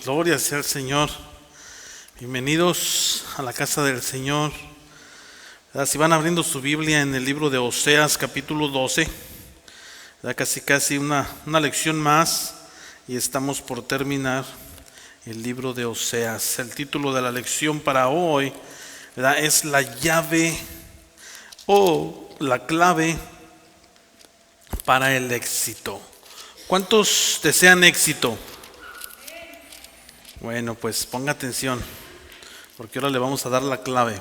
Gloria sea al Señor. Bienvenidos a la casa del Señor. Si van abriendo su Biblia en el libro de Oseas, capítulo 12, casi una lección más y estamos por terminar el libro de Oseas. El título de la lección para hoy es la llave o la clave para el éxito. ¿Cuántos desean éxito? Bueno, pues ponga atención, porque ahora le vamos a dar la clave.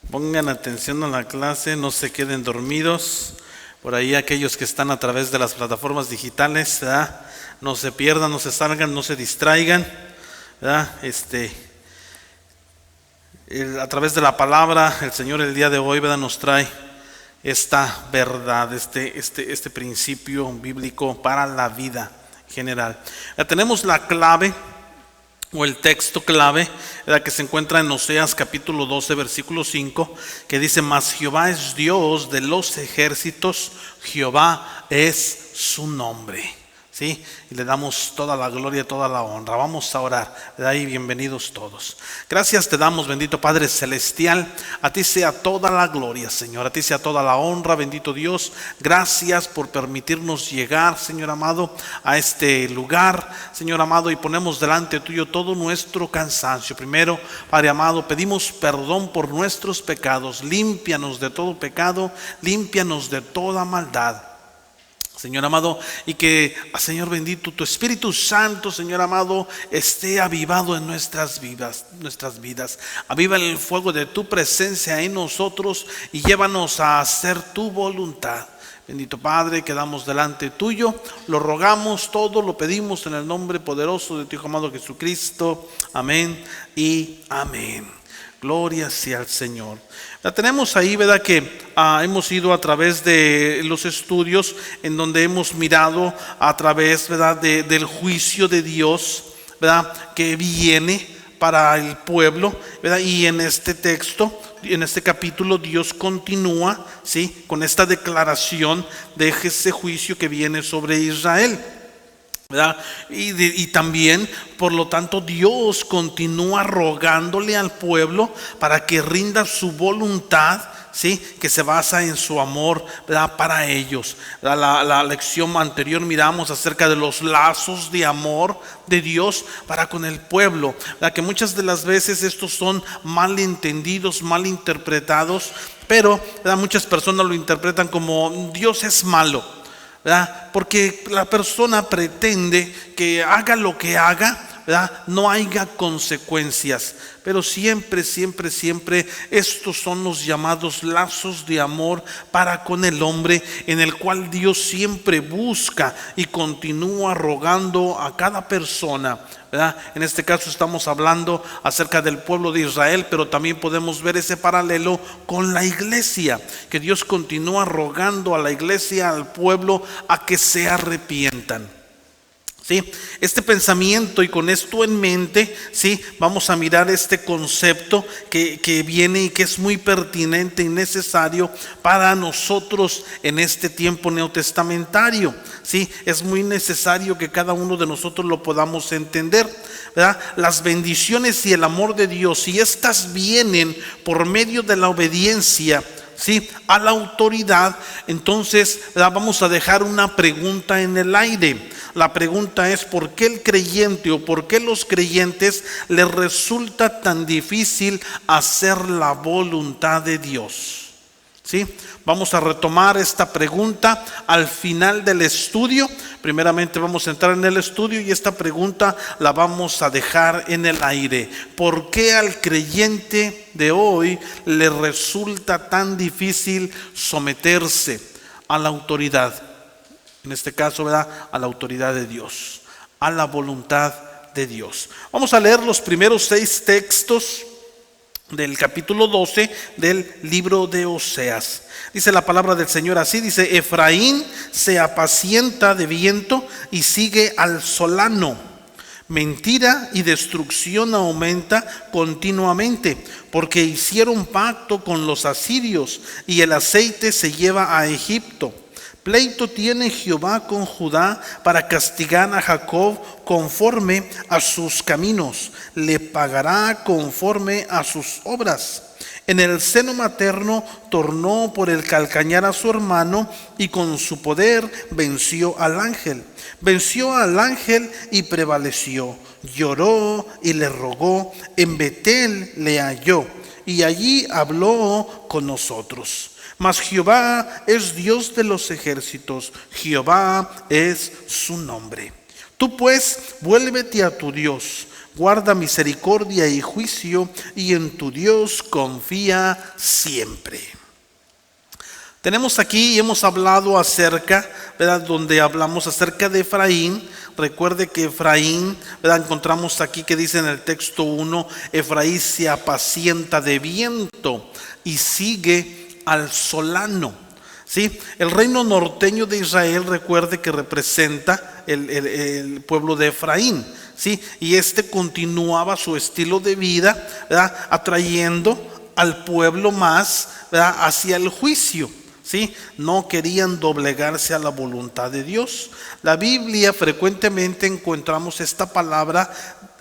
Pongan atención a la clase, no se queden dormidos. Por ahí aquellos que están a través de las plataformas digitales, ¿verdad? No se pierdan, no se salgan, no se distraigan, ¿verdad? A través de la palabra, el Señor el día de hoy, ¿verdad?, nos trae esta verdad, este principio bíblico para la vida general. Ya tenemos la clave o el texto clave, que se encuentra en Oseas capítulo 12 versículo 5, que dice: mas Jehová es Dios de los ejércitos, Jehová es su nombre. ¿Sí? Y le damos toda la gloria, toda la honra. Vamos a orar. De ahí, bienvenidos todos. Gracias te damos, bendito Padre Celestial. A ti sea toda la gloria, Señor. A ti sea toda la honra, bendito Dios. Gracias por permitirnos llegar, Señor amado, a este lugar, Señor amado, y ponemos delante tuyo todo nuestro cansancio. Primero, Padre amado, pedimos perdón por nuestros pecados. Límpianos de todo pecado, límpianos de toda maldad, Señor amado, y que, Señor bendito, tu Espíritu Santo, Señor amado, esté avivado en nuestras vidas. Aviva el fuego de tu presencia en nosotros y llévanos a hacer tu voluntad. Bendito Padre, quedamos delante tuyo, lo rogamos todo, lo pedimos en el nombre poderoso de tu Hijo amado Jesucristo. Amén y amén. Gloria sea al Señor. La tenemos ahí, ¿verdad? Que hemos ido a través de los estudios en donde hemos mirado a través, ¿verdad?, del juicio de Dios, ¿verdad?, que viene para el pueblo, ¿verdad? Y en este texto, en este capítulo, Dios continúa, ¿sí?, con esta declaración de ese juicio que viene sobre Israel, ¿verdad? Y también, por lo tanto, Dios continúa rogándole al pueblo para que rinda su voluntad, ¿sí?, que se basa en su amor, ¿verdad?, para ellos. La lección anterior miramos acerca de los lazos de amor de Dios para con el pueblo, ¿verdad?, que muchas de las veces estos son mal entendidos, mal interpretados, pero, ¿verdad?, muchas personas lo interpretan como Dios es malo, ¿verdad?, porque la persona pretende que haga lo que haga, ¿verdad?, no haya consecuencias. Pero siempre estos son los llamados lazos de amor para con el hombre, en el cual Dios siempre busca y continúa rogando a cada persona, ¿verdad? En este caso estamos hablando acerca del pueblo de Israel, pero también podemos ver ese paralelo con la iglesia, que Dios continúa rogando a la iglesia, al pueblo, a que se arrepientan. ¿Sí? Este pensamiento, y con esto en mente, ¿sí?, vamos a mirar este concepto que viene y que es muy pertinente y necesario para nosotros en este tiempo neotestamentario. ¿Sí? Es muy necesario que cada uno de nosotros lo podamos entender, ¿verdad? Las bendiciones y el amor de Dios, si estas vienen por medio de la obediencia, ¿sí?, a la autoridad, entonces, ¿verdad?, vamos a dejar una pregunta en el aire. La pregunta es: ¿por qué el creyente o por qué los creyentes les resulta tan difícil hacer la voluntad de Dios? ¿Sí? Vamos a retomar esta pregunta al final del estudio. Primeramente vamos a entrar en el estudio y esta pregunta la vamos a dejar en el aire. ¿Por qué al creyente de hoy le resulta tan difícil someterse a la autoridad? En este caso, ¿verdad?, a la autoridad de Dios, a la voluntad de Dios. Vamos a leer los primeros 6 textos del capítulo 12 del libro de Oseas. Dice la palabra del Señor así, dice: Efraín se apacienta de viento y sigue al solano. Mentira y destrucción aumenta continuamente, porque hicieron pacto con los asirios y el aceite se lleva a Egipto. Pleito tiene Jehová con Judá para castigar a Jacob conforme a sus caminos. Le pagará conforme a sus obras. En el seno materno tornó por el calcañar a su hermano y con su poder venció al ángel. Venció al ángel y prevaleció. Lloró y le rogó. En Betel le halló y allí habló con nosotros. Mas Jehová es Dios de los ejércitos. Jehová es su nombre. Tú pues vuélvete a tu Dios. Guarda misericordia y juicio, y en tu Dios confía siempre. Tenemos aquí y hemos hablado acerca, ¿verdad? Donde hablamos acerca de Efraín. Recuerde que Efraín, ¿verdad? Encontramos aquí que dice en el texto 1, Efraín se apacienta de viento y sigue al solano. ¿Sí? El reino norteño de Israel, recuerde que representa el pueblo de Efraín. ¿Sí? Y continuaba su estilo de vida, ¿verdad? Atrayendo al pueblo más, ¿verdad? Hacia el juicio. ¿Sí? No querían doblegarse a la voluntad de Dios. La Biblia frecuentemente encontramos esta palabra,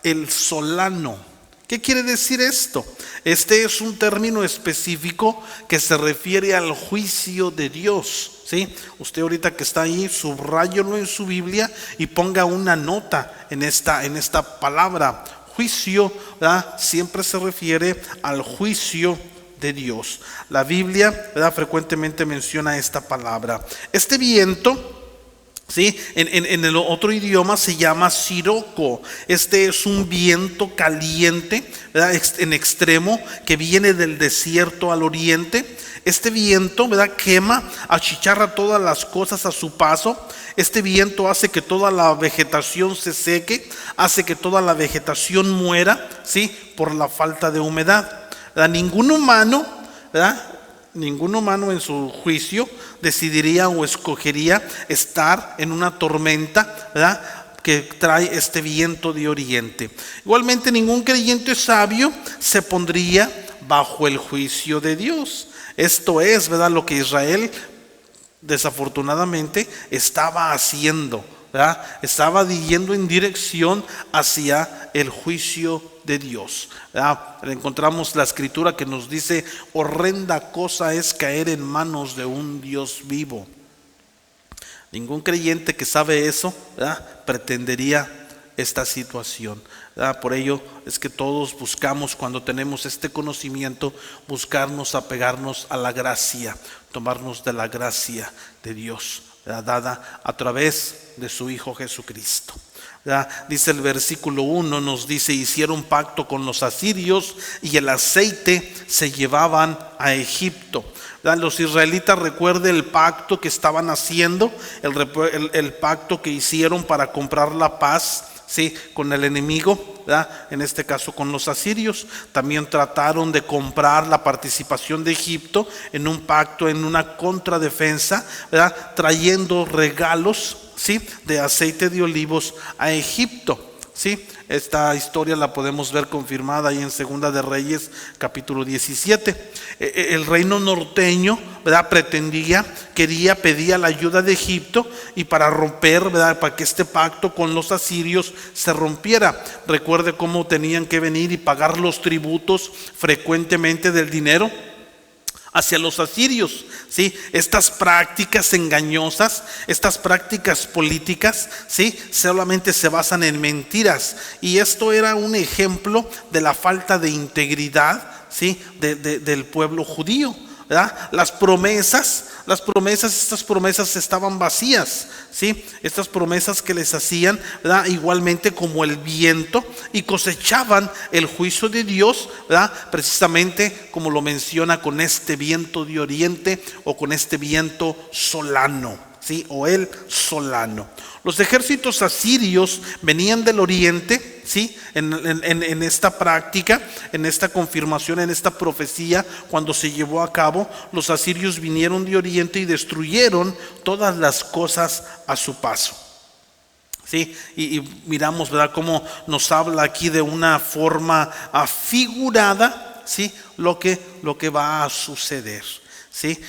el solano. ¿Qué quiere decir esto? Este es un término específico que se refiere al juicio de Dios. ¿Sí? Usted ahorita que está ahí, subráyelo en su Biblia y ponga una nota en esta palabra. Juicio, ¿verdad? Siempre se refiere al juicio de Dios. La Biblia, ¿verdad? Frecuentemente menciona esta palabra. Este viento, ¿sí? En el otro idioma se llama siroco. Este es un viento caliente, ¿verdad? En extremo, que viene del desierto al oriente. Este viento, ¿verdad? Quema, achicharra todas las cosas a su paso. Este viento hace que toda la vegetación se seque, hace que toda la vegetación muera, ¿sí? Por la falta de humedad. ¿Verdad? Ningún humano, ¿verdad? Ningún humano en su juicio decidiría o escogería estar en una tormenta, ¿verdad? Que trae este viento de oriente. Igualmente, ningún creyente sabio se pondría bajo el juicio de Dios. Esto es, ¿verdad? Lo que Israel desafortunadamente estaba haciendo, ¿verdad? Estaba yendo en dirección hacia el juicio de Dios, ¿verdad? Encontramos la escritura que nos dice: horrenda cosa es caer en manos de un Dios vivo. Ningún creyente que sabe eso, ¿verdad? Pretendería esta situación, ¿verdad? Por ello es que todos buscamos, cuando tenemos este conocimiento, buscarnos apegarnos a la gracia, tomarnos de la gracia de Dios, ¿verdad? Dada a través de su Hijo Jesucristo. ¿Verdad? Dice el versículo 1, nos dice: hicieron pacto con los asirios y el aceite se llevaban a Egipto. ¿Verdad? Los israelitas, recuerden el pacto que estaban haciendo, el pacto que hicieron para comprar la paz, ¿sí? Con el enemigo, ¿verdad? En este caso con los asirios. También trataron de comprar la participación de Egipto en un pacto, en una contradefensa, ¿verdad? Trayendo regalos, ¿sí? De aceite de olivos a Egipto. ¿Sí? Esta historia la podemos ver confirmada ahí en Segunda de Reyes, capítulo 17. El reino norteño, ¿verdad? Pedía la ayuda de Egipto, y para romper, ¿verdad? Para que este pacto con los asirios se rompiera. Recuerde cómo tenían que venir y pagar los tributos frecuentemente del dinero hacia los asirios, ¿sí? Estas prácticas engañosas, estas prácticas políticas, ¿sí? Solamente se basan en mentiras, y esto era un ejemplo de la falta de integridad, ¿sí? Del pueblo judío, ¿verdad? Estas promesas estaban vacías, ¿sí? Estas promesas que les hacían, ¿verdad? Igualmente como el viento, y cosechaban el juicio de Dios, ¿verdad? Precisamente como lo menciona con este viento de oriente, o con este viento solano, ¿sí? O el solano. Los ejércitos asirios venían del oriente, ¿sí? En esta práctica, en esta confirmación, en esta profecía, cuando se llevó a cabo, los asirios vinieron de oriente y destruyeron todas las cosas a su paso. ¿Sí? Y miramos, ¿verdad?, cómo nos habla aquí de una forma figurada, ¿sí? Lo que va a suceder. ¿sí?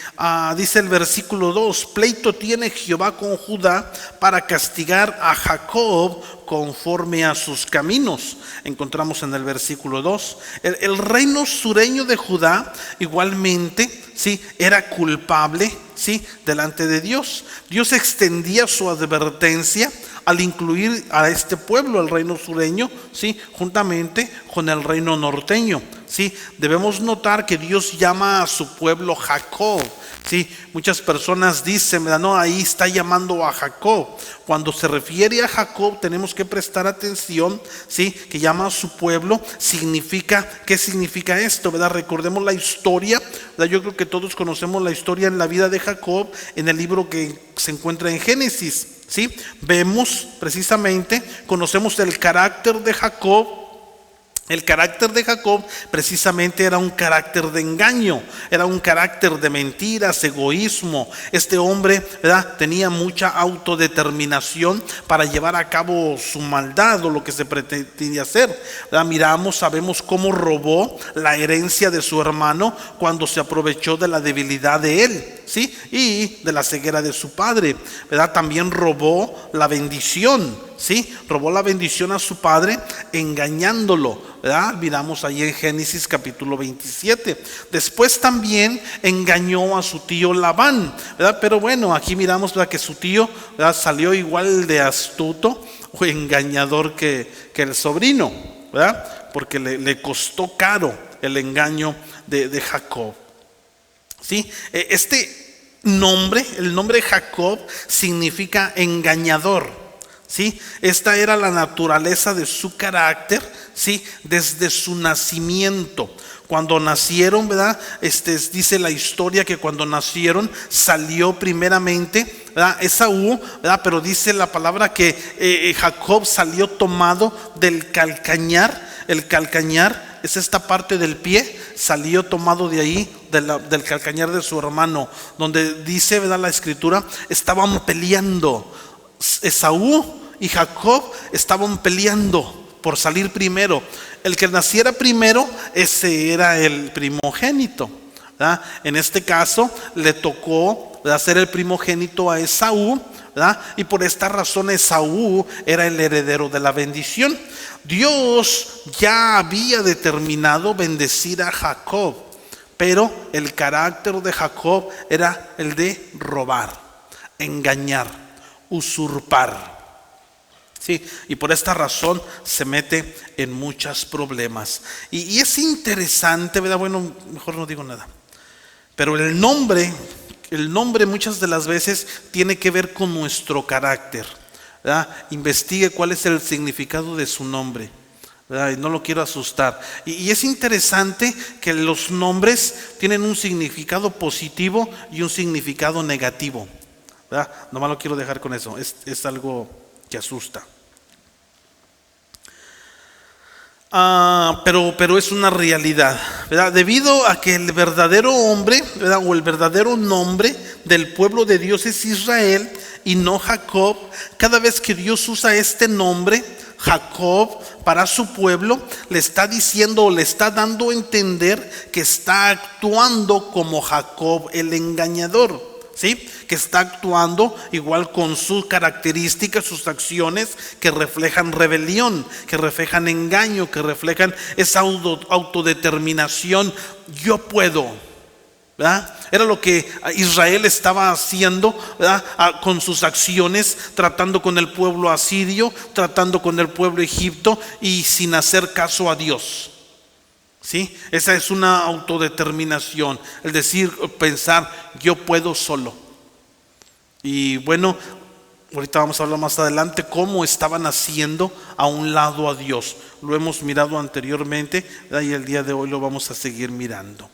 Dice el versículo 2: pleito tiene Jehová con Judá para castigar a Jacob conforme a sus caminos. Encontramos en el versículo 2. El reino sureño de Judá igualmente, ¿sí?, era culpable, ¿sí?, delante de Dios. Dios extendía su advertencia al incluir a este pueblo, el reino sureño, ¿sí?, juntamente con el reino norteño. ¿Sí? Debemos notar que Dios llama a su pueblo Jacob. ¿Sí? Muchas personas dicen, no, ahí está llamando a Jacob. Cuando se refiere a Jacob tenemos que prestar atención, ¿sí?, que llama a su pueblo. ¿Qué significa esto? ¿Verdad? Recordemos la historia, ¿verdad? Yo creo que todos conocemos la historia en la vida de Jacob en el libro que se encuentra en Génesis. ¿Sí? Vemos precisamente, conocemos el carácter de Jacob. El carácter de Jacob precisamente era un carácter de engaño, era un carácter de mentiras, egoísmo. Este hombre, ¿verdad?, tenía mucha autodeterminación para llevar a cabo su maldad o lo que se pretendía hacer, ¿verdad? Sabemos cómo robó la herencia de su hermano cuando se aprovechó de la debilidad de él, ¿sí?, y de la ceguera de su padre, ¿verdad? También robó la bendición. Sí, robó la bendición a su padre engañándolo, ¿verdad? Miramos ahí en Génesis capítulo 27. Después también engañó a su tío Labán, ¿verdad? Pero bueno, aquí miramos, ¿verdad?, que su tío, ¿verdad?, salió igual de astuto o engañador que el sobrino, ¿verdad? Porque le costó caro el engaño de Jacob. ¿Sí? Este nombre, el nombre Jacob, significa engañador. ¿Sí? Esta era la naturaleza de su carácter, ¿sí?, desde su nacimiento. Cuando nacieron, ¿verdad?, dice la historia que cuando nacieron salió primeramente, ¿verdad?, Esaú, ¿verdad?, pero dice la palabra que Jacob salió tomado del calcañar. El calcañar es esta parte del pie, salió tomado de ahí, del calcañar de su hermano, donde dice, ¿verdad?, la escritura, estaban peleando. Esaú y Jacob estaban peleando por salir primero. El que naciera primero, ese era el primogénito, ¿verdad? En este caso le tocó, ¿verdad?, ser el primogénito a Esaú, ¿verdad? Y por esta razón Esaú era el heredero de la bendición. Dios ya había determinado bendecir a Jacob, pero el carácter de Jacob era el de robar, engañar, usurpar. Sí, y por esta razón se mete en muchos problemas. Y es interesante, ¿verdad? Bueno, mejor no digo nada. Pero el nombre muchas de las veces tiene que ver con nuestro carácter, ¿verdad? Investigue cuál es el significado de su nombre, ¿verdad? Y no lo quiero asustar. Y es interesante que los nombres tienen un significado positivo y un significado negativo, ¿verdad? Nomás lo quiero dejar con eso. Es algo que asusta. Pero es una realidad, ¿verdad? Debido a que el verdadero hombre, ¿verdad?, o el verdadero nombre del pueblo de Dios es Israel y no Jacob, cada vez que Dios usa este nombre, Jacob, para su pueblo, le está diciendo o le está dando a entender que está actuando como Jacob el engañador. ¿Sí? Que está actuando igual con sus características, sus acciones que reflejan rebelión, que reflejan engaño, que reflejan esa autodeterminación. Yo puedo, ¿verdad? Era lo que Israel estaba haciendo, ¿verdad?, con sus acciones, tratando con el pueblo asirio, tratando con el pueblo egipto y sin hacer caso a Dios. ¿Sí? Esa es una autodeterminación, el decir, pensar, yo puedo solo. Y bueno, ahorita vamos a hablar más adelante cómo estaban haciendo a un lado a Dios. Lo hemos mirado anteriormente, ¿verdad?, y el día de hoy lo vamos a seguir mirando.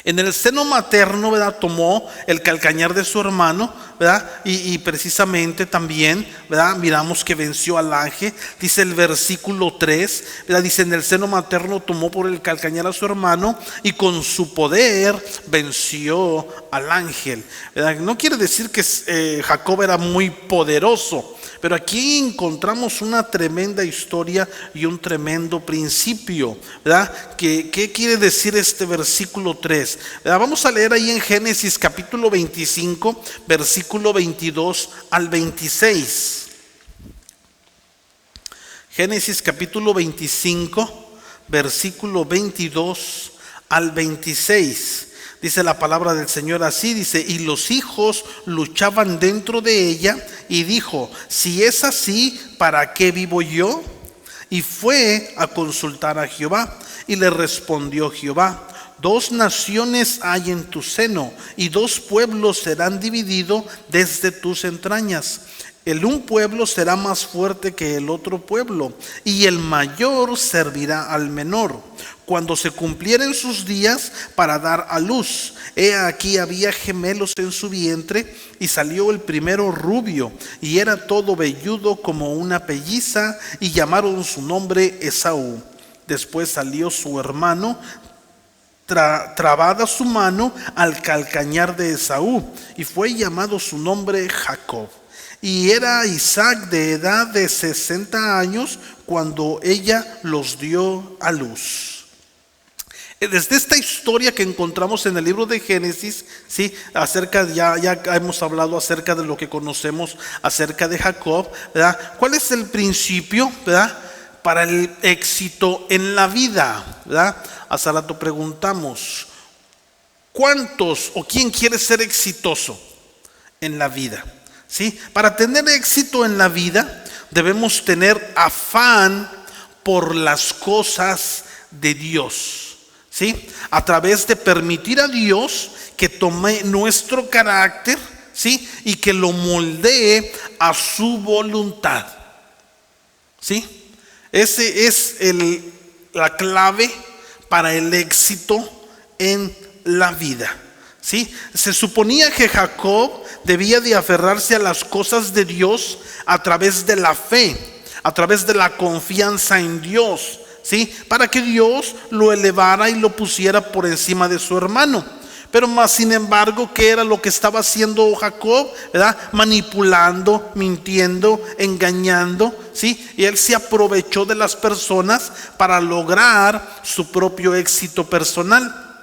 En el seno materno, ¿verdad?, tomó el calcañar de su hermano, ¿verdad? Y precisamente también, ¿verdad?, miramos que venció al ángel. Dice el versículo 3, ¿verdad?, dice, en el seno materno tomó por el calcañar a su hermano y con su poder venció al ángel, ¿verdad? No quiere decir que Jacob era muy poderoso, pero aquí encontramos una tremenda historia y un tremendo principio, ¿verdad? ¿Qué quiere decir este versículo 3? 3. Vamos a leer ahí en Génesis capítulo 25, versículo 22 al 26. Génesis capítulo 25, versículo 22 al 26. Dice la palabra del Señor así, dice: y los hijos luchaban dentro de ella, y dijo: si es así, ¿para qué vivo yo? Y fue a consultar a Jehová, y le respondió Jehová: 2 naciones hay en tu seno, y 2 pueblos serán divididos desde tus entrañas. El un pueblo será más fuerte que el otro pueblo, y el mayor servirá al menor. Cuando se cumplieren sus días para dar a luz, he aquí había gemelos en su vientre, y salió el primero rubio, y era todo velludo como una pelliza, y llamaron su nombre Esaú. Después salió su hermano, trabada su mano al calcañar de Esaú, y fue llamado su nombre Jacob. Y era Isaac de edad de 60 años cuando ella los dio a luz. Desde esta historia que encontramos en el libro de Génesis, ¿sí? Ya hemos hablado acerca de lo que conocemos acerca de Jacob, ¿verdad? ¿Cuál es el principio, ¿verdad?, para el éxito en la vida, ¿verdad? Hace rato preguntamos, ¿cuántos o quién quiere ser exitoso en la vida? ¿Sí? Para tener éxito en la vida debemos tener afán por las cosas de Dios, ¿sí? A través de permitir a Dios que tome nuestro carácter, ¿sí?, y que lo moldee a su voluntad, ¿sí? Ese es la clave para el éxito en la vida, ¿sí? Se suponía que Jacob debía de aferrarse a las cosas de Dios a través de la fe, a través de la confianza en Dios, ¿sí?, para que Dios lo elevara y lo pusiera por encima de su hermano. Pero más sin embargo, ¿qué era lo que estaba haciendo Jacob? ¿Verdad? Manipulando, mintiendo, engañando, ¿sí? Y él se aprovechó de las personas para lograr su propio éxito personal,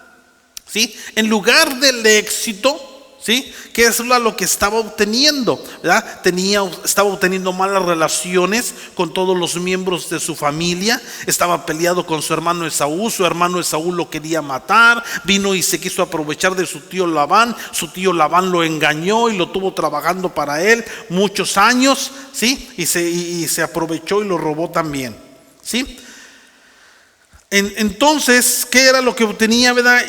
¿sí? En lugar del éxito, ¿sí?, ¿qué es lo que estaba obteniendo? ¿Verdad? Estaba obteniendo malas relaciones con todos los miembros de su familia. Estaba peleado con su hermano Esaú. Su hermano Esaú lo quería matar. Vino y se quiso aprovechar de su tío Labán. Su tío Labán lo engañó y lo tuvo trabajando para él muchos años, ¿sí? Y se aprovechó y lo robó también, ¿sí? Entonces, ¿qué era lo que obtenía, verdad?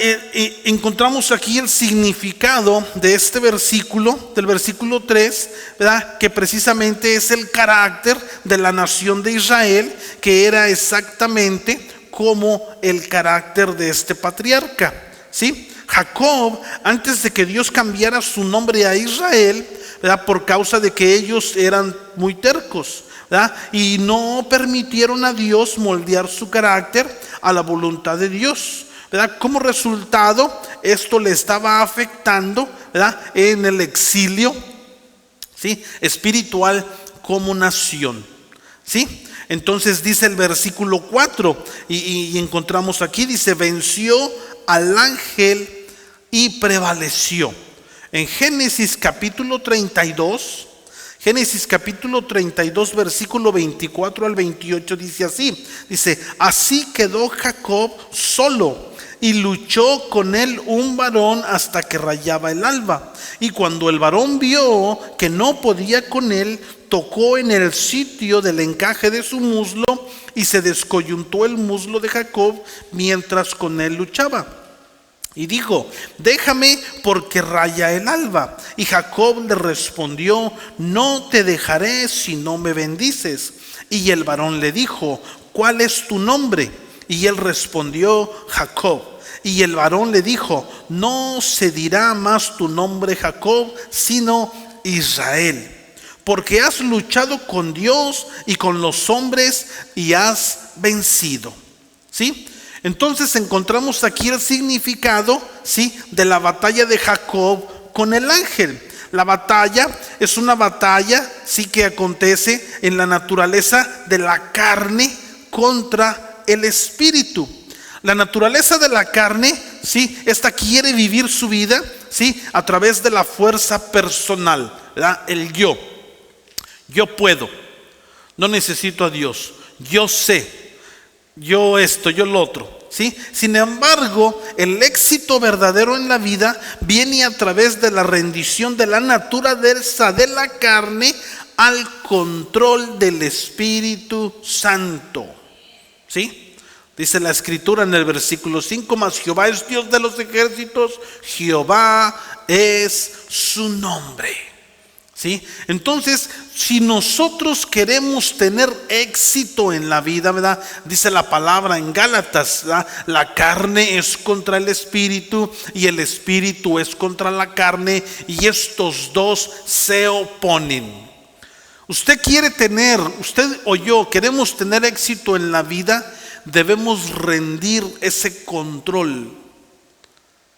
Encontramos aquí el significado de este versículo, del versículo 3, ¿verdad?, que precisamente es el carácter de la nación de Israel, que era exactamente como el carácter de este patriarca, ¿sí? Jacob, antes de que Dios cambiara su nombre a Israel, ¿verdad?, por causa de que ellos eran muy tercos, ¿verdad?, y no permitieron a Dios moldear su carácter a la voluntad de Dios, ¿verdad? Como resultado, esto le estaba afectando, ¿verdad?, en el exilio, ¿sí?, espiritual como nación, ¿sí? Entonces dice el versículo 4 y encontramos aquí, dice: venció al ángel y prevaleció. En Génesis capítulo 32, versículo 24 al 28 dice así, dice: así quedó Jacob solo, y luchó con él un varón hasta que rayaba el alba. Y cuando el varón vio que no podía con él, tocó en el sitio del encaje de su muslo, y se descoyuntó el muslo de Jacob mientras con él luchaba. Y dijo: déjame, porque raya el alba. Y Jacob le respondió: no te dejaré si no me bendices. Y el varón le dijo: ¿cuál es tu nombre? Y él respondió: Jacob. Y el varón le dijo: no se dirá más tu nombre Jacob, sino Israel, porque has luchado con Dios y con los hombres y has vencido. ¿Sí? Entonces encontramos aquí el significado, ¿sí?, de la batalla de Jacob con el ángel. La batalla es una batalla, sí, que acontece en la naturaleza de la carne contra el espíritu. La naturaleza de la carne ¿sí? Esta quiere vivir su vida, ¿sí? A través de la fuerza personal, ¿verdad? El yo. Yo puedo, no necesito a Dios. Yo sé, yo esto, yo lo otro, ¿sí? Sin embargo, el éxito verdadero en la vida viene a través de la rendición de la naturaleza de la carne al control del Espíritu Santo, ¿sí? Dice la Escritura en el versículo 5: mas Jehová es Dios de los ejércitos, Jehová es su nombre, ¿sí? Entonces, si nosotros queremos tener éxito en la vida, ¿verdad? Dice la palabra en Gálatas, ¿verdad? La carne es contra el espíritu y el espíritu es contra la carne, y estos dos se oponen. Usted o yo queremos tener éxito en la vida, debemos rendir ese control,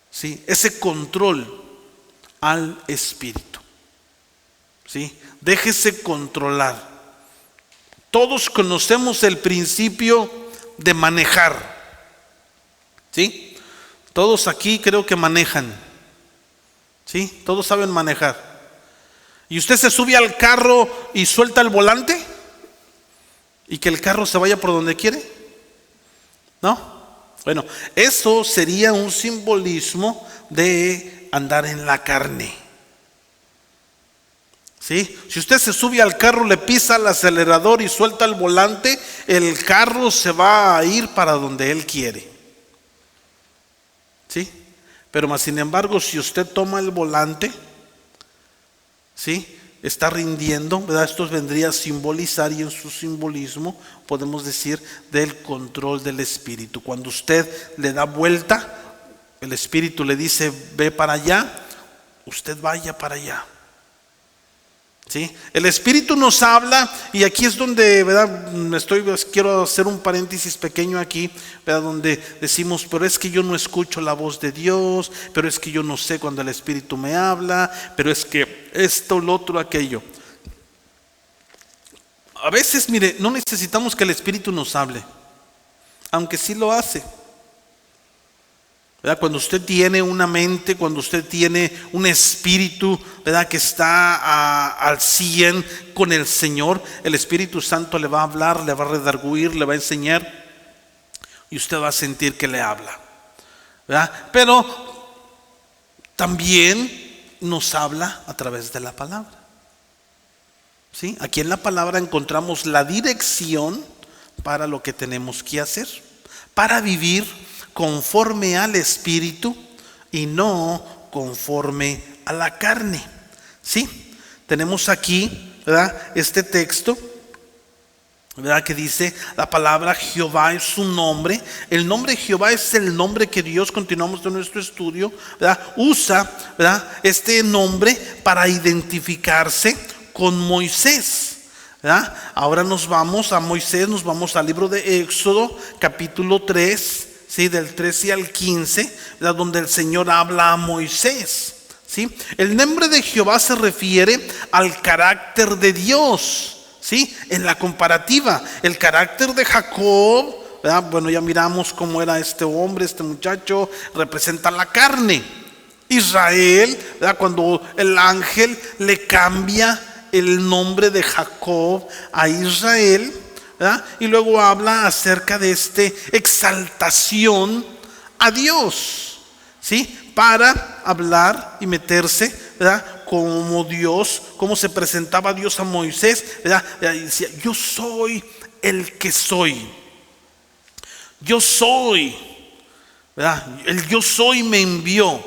¿sí? Ese control al espíritu, ¿sí? Déjese controlar. Todos conocemos el principio de manejar, ¿sí? Todos aquí creo que manejan, ¿sí? Todos saben manejar. ¿Y usted se sube al carro y suelta el volante? ¿Y que el carro se vaya por donde quiere? ¿No? Bueno, eso sería un simbolismo de andar en la carne, ¿sí? Si usted se sube al carro, le pisa el acelerador y suelta el volante, el carro se va a ir para donde él quiere, ¿sí? Pero más sin embargo, si usted toma el volante, ¿sí? Está rindiendo, ¿verdad? Esto vendría a simbolizar, y en su simbolismo podemos decir del control del espíritu. Cuando usted le da vuelta, el espíritu le dice ve para allá, usted vaya para allá, ¿sí? El espíritu nos habla, y aquí es donde, ¿verdad? Quiero hacer un paréntesis pequeño aquí, ¿verdad? Donde decimos, pero es que yo no escucho la voz de Dios, pero es que yo no sé cuando el espíritu me habla, pero es que esto, lo otro, aquello. A veces, mire, no necesitamos que el espíritu nos hable, aunque sí lo hace, ¿verdad? Cuando usted tiene una mente, cuando usted tiene un espíritu, ¿verdad? Que está al 100 con el Señor, el Espíritu Santo le va a hablar, le va a redarguir, le va a enseñar, y usted va a sentir que le habla, ¿verdad? Pero también nos habla a través de la palabra, ¿sí? Aquí en la palabra encontramos la dirección para lo que tenemos que hacer, para vivir conforme al espíritu y no conforme a la carne, ¿sí? Tenemos aquí, ¿verdad? Este texto, ¿verdad? Que dice la palabra Jehová es su nombre. El nombre Jehová es el nombre que Dios, continuamos en nuestro estudio, ¿verdad? Usa, ¿verdad? Este nombre para identificarse con Moisés, ¿verdad? Ahora nos vamos a Moisés, nos vamos al libro de Éxodo, capítulo 3, ¿sí? Del 13 al 15, ¿verdad? Donde el Señor habla a Moisés, ¿sí? El nombre de Jehová se refiere al carácter de Dios, ¿sí? En la comparativa, el carácter de Jacob, ¿verdad? Bueno, ya miramos cómo era este hombre, este muchacho, representa la carne. Israel, ¿verdad? Cuando el ángel le cambia el nombre de Jacob a Israel, ¿verdad? Y luego habla acerca de esta exaltación a Dios, ¿sí? Para hablar y meterse, ¿verdad? Como Dios, cómo se presentaba Dios a Moisés, ¿verdad? Y decía, yo soy el que soy. Yo soy, ¿verdad? El yo soy me envió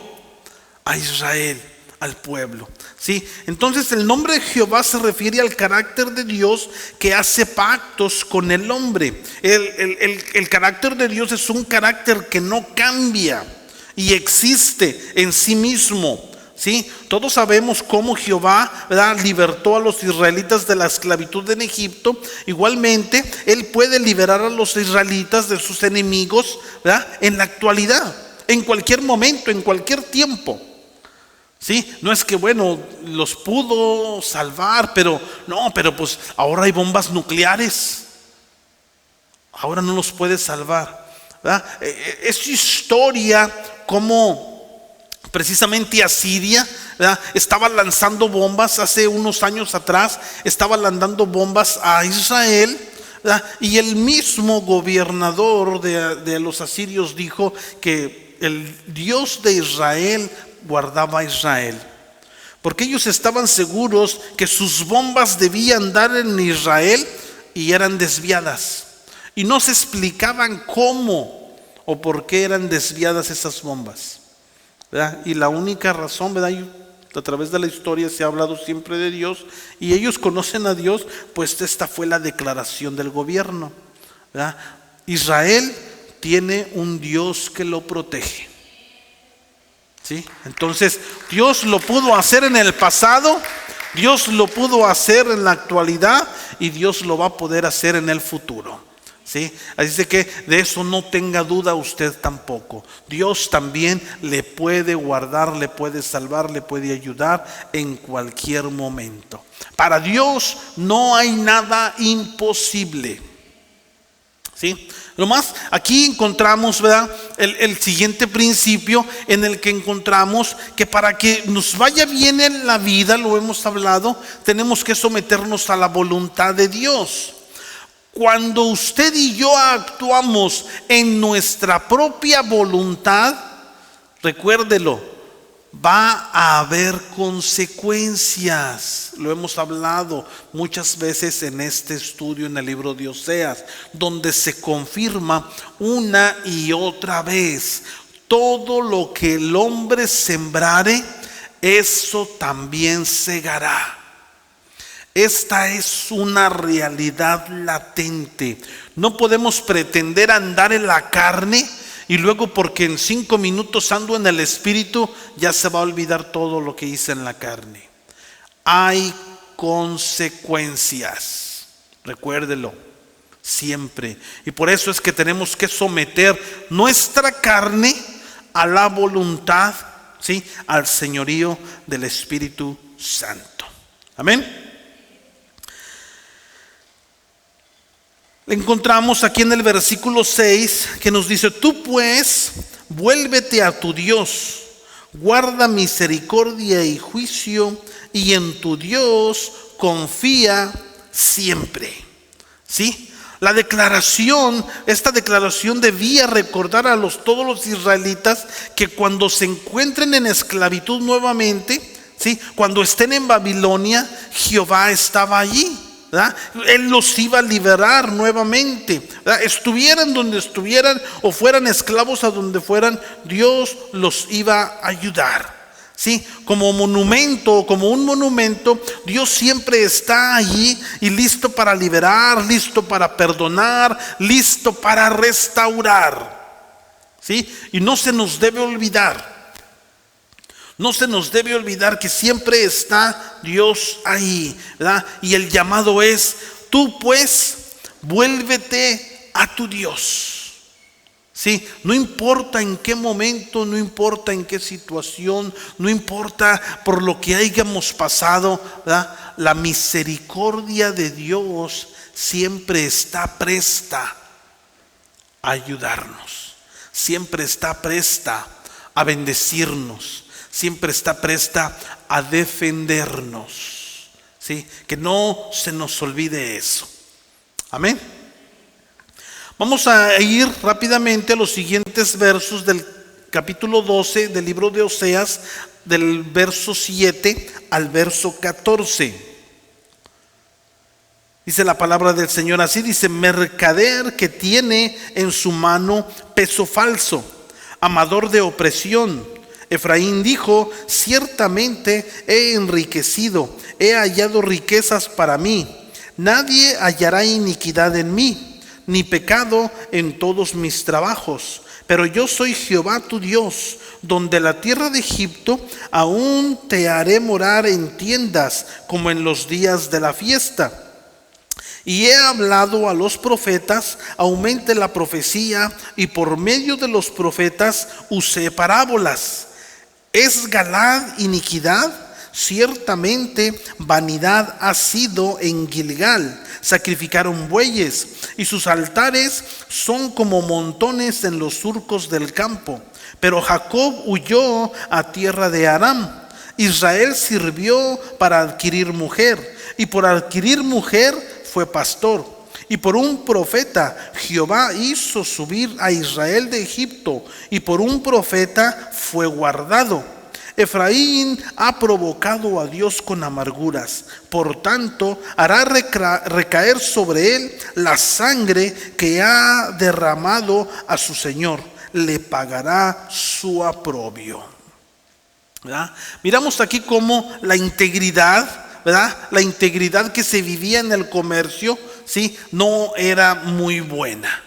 a Israel, al pueblo, ¿sí? Entonces el nombre de Jehová se refiere al carácter de Dios que hace pactos con el hombre. El carácter de Dios es un carácter que no cambia y existe en sí mismo, ¿sí? Todos sabemos cómo Jehová, ¿verdad?, libertó a los israelitas de la esclavitud en Egipto. Igualmente Él puede liberar a los israelitas de sus enemigos, ¿verdad?, en la actualidad, en cualquier momento, en cualquier tiempo, ¿sí? No es que, bueno, los pudo salvar, pero pues ahora hay bombas nucleares, ahora no los puede salvar, ¿verdad? Es historia cómo precisamente Asiria, ¿verdad?, estaba lanzando bombas hace unos años atrás, estaba lanzando bombas a Israel, ¿verdad? Y el mismo gobernador de los asirios dijo que el Dios de Israel guardaba a Israel, porque ellos estaban seguros que sus bombas debían dar en Israel y eran desviadas, y no se explicaban cómo o por qué eran desviadas esas bombas, ¿verdad? Y la única razón, ¿verdad?, a través de la historia se ha hablado siempre de Dios y ellos conocen a Dios, pues esta fue la declaración del gobierno, ¿verdad? Israel tiene un Dios que lo protege, ¿sí? Entonces Dios lo pudo hacer en el pasado, Dios lo pudo hacer en la actualidad y Dios lo va a poder hacer en el futuro, ¿sí? Así de que de eso no tenga duda usted tampoco. Dios también le puede guardar, le puede salvar, le puede ayudar en cualquier momento. Para Dios no hay nada imposible, ¿sí? Lo más, aquí encontramos, ¿verdad?, el siguiente principio en el que encontramos que para que nos vaya bien en la vida, lo hemos hablado, tenemos que someternos a la voluntad de Dios. Cuando usted y yo actuamos en nuestra propia voluntad, recuérdelo, va a haber consecuencias. Lo hemos hablado muchas veces en este estudio en el libro de Oseas, donde se confirma una y otra vez: todo lo que el hombre sembrare, eso también segará. Esta es una realidad latente. No podemos pretender andar en la carne y luego, porque en 5 minutos ando en el espíritu, ya se va a olvidar todo lo que hice en la carne. Hay consecuencias, recuérdelo siempre. Y por eso es que tenemos que someter nuestra carne a la voluntad, ¿sí?, al señorío del Espíritu Santo. Amén. Encontramos aquí en el versículo 6 que nos dice: tú pues vuélvete a tu Dios, guarda misericordia y juicio, y en tu Dios confía siempre. ¿Sí? La declaración, esta declaración debía recordar a todos los israelitas que cuando se encuentren en esclavitud nuevamente, ¿sí?, cuando estén en Babilonia, Jehová estaba allí, ¿verdad? Él los iba a liberar nuevamente, ¿verdad? Estuvieran donde estuvieran o fueran esclavos a donde fueran, Dios los iba a ayudar, ¿sí? Como monumento, como un monumento, Dios siempre está allí y listo para liberar, listo para perdonar, listo para restaurar, ¿sí? Y no se nos debe olvidar. No se nos debe olvidar que siempre está Dios ahí, ¿verdad? Y el llamado es: tú pues vuélvete a tu Dios. ¿Sí? No importa en qué momento, no importa en qué situación, no importa por lo que hayamos pasado, ¿verdad? La misericordia de Dios siempre está presta a ayudarnos, siempre está presta a bendecirnos, siempre está presta a defendernos, ¿sí? Que no se nos olvide eso. Amén. Vamos a ir rápidamente a los siguientes versos del capítulo 12 del libro de Oseas, del verso 7 al verso 14. Dice la palabra del Señor así, dice: mercader que tiene en su mano peso falso, amador de opresión. Efraín dijo: ciertamente he enriquecido, he hallado riquezas para mí. Nadie hallará iniquidad en mí, ni pecado en todos mis trabajos. Pero yo soy Jehová tu Dios, donde la tierra de Egipto aún te haré morar en tiendas, como en los días de la fiesta. Y he hablado a los profetas, aumente la profecía, y por medio de los profetas usé parábolas. ¿Es Galaad iniquidad? Ciertamente vanidad ha sido en Gilgal. Sacrificaron bueyes, y sus altares son como montones en los surcos del campo. Pero Jacob huyó a tierra de Aram. Israel sirvió para adquirir mujer, y por adquirir mujer fue pastor. Y por un profeta Jehová hizo subir a Israel de Egipto, y por un profeta fue guardado. Efraín ha provocado a Dios con amarguras, por tanto hará recaer sobre él la sangre que ha derramado a su Señor. Le pagará su aprobio. ¿Verdad? Miramos aquí cómo la integridad, ¿verdad? La integridad que se vivía en el comercio, ¿sí? No era muy buena.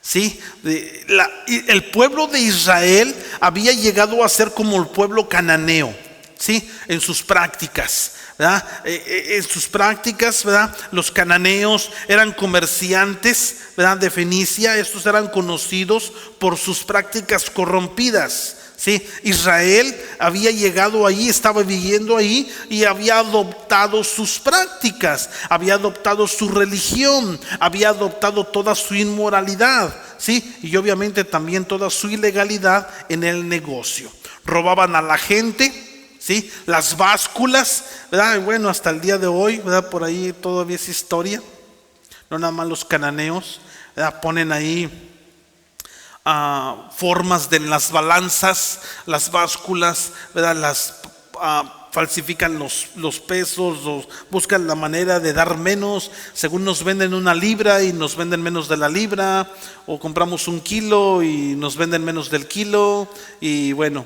¿Sí? El pueblo de Israel había llegado a ser como el pueblo cananeo, ¿sí? En sus prácticas, ¿verdad? En sus prácticas, ¿verdad? Los cananeos eran comerciantes, ¿verdad? De Fenicia. Estos eran conocidos por sus prácticas corrompidas. Sí, Israel había llegado allí, estaba viviendo ahí y había adoptado sus prácticas, había adoptado su religión, había adoptado toda su inmoralidad, ¿sí? Y obviamente también toda su ilegalidad en el negocio. Robaban a la gente, ¿sí? Las básculas, ¿verdad? Y bueno, hasta el día de hoy, ¿verdad? Por ahí todavía es historia. No nada más los cananeos, ¿verdad? Ponen ahí formas de las balanzas, las básculas, ¿verdad? Falsifican los pesos, buscan la manera de dar menos. Según nos venden 1 libra y nos venden menos de la libra, o compramos 1 kilo y nos venden menos del kilo, y bueno,